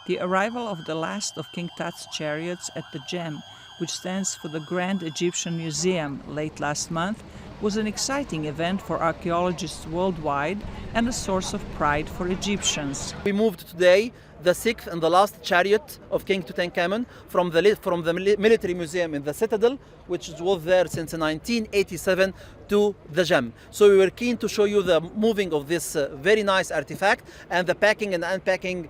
The arrival of the last of King Tut's chariots at the Gem, which stands for the Grand Egyptian Museum, late last month, was an exciting event for archaeologists worldwide and a source of pride for Egyptians. We moved today the sixth and the last chariot of King Tutankhamun from the military museum in the citadel, which was there since 1987, to the Gem. So we were keen to show you the moving of this very nice artifact and the packing and unpacking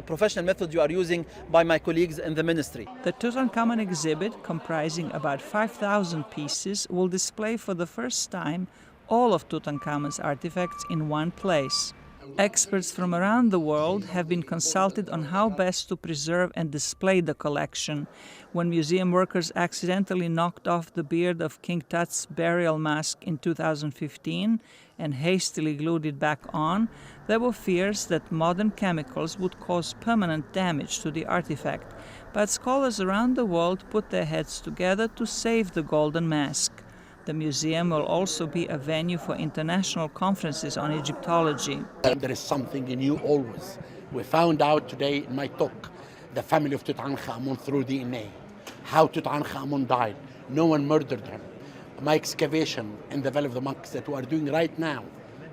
professional method you are using by my colleagues in the ministry. The Tutankhamun exhibit, comprising about 5,000 pieces, will display for the first time all of Tutankhamun's artifacts in one place. Experts from around the world have been consulted on how best to preserve and display the collection. When museum workers accidentally knocked off the beard of King Tut's burial mask in 2015 and hastily glued it back on, there were fears that modern chemicals would cause permanent damage to the artifact. But scholars around the world put their heads together to save the golden mask. The museum will also be a venue for international conferences on Egyptology. There is something new always. We found out today in my talk the family of Tutankhamun through DNA, how Tutankhamun died. No one murdered him. My excavation in the Valley of the Monks that we are doing right now,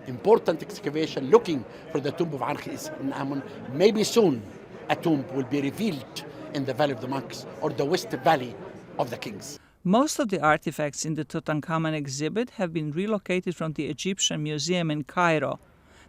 important excavation looking for the tomb of Tutankhamun. Maybe soon a tomb will be revealed in the Valley of the Monks or the West Valley of the Kings. Most of the artifacts in the Tutankhamun exhibit have been relocated from the Egyptian Museum in Cairo.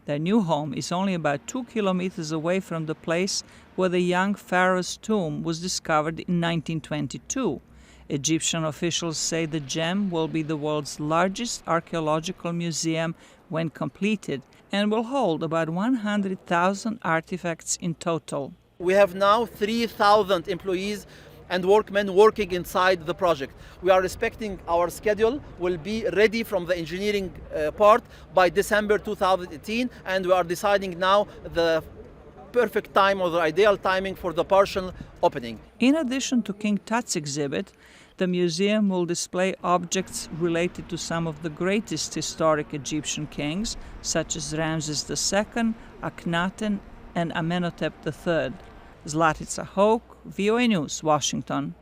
Their new home is only about 2 kilometers away from the place where the young pharaoh's tomb was discovered in 1922. Egyptian officials say the Gem will be the world's largest archaeological museum when completed and will hold about 100,000 artifacts in total. We have now 3,000 employees and workmen working inside the project. We are respecting our schedule. We'll be ready from the engineering part by December 2018, and we are deciding now the perfect time or the ideal timing for the partial opening. In addition to King Tut's exhibit, the museum will display objects related to some of the greatest historic Egyptian kings, such as Ramses II, Akhenaten, and Amenhotep III. Zlatica, Hoke, VOA News, Washington.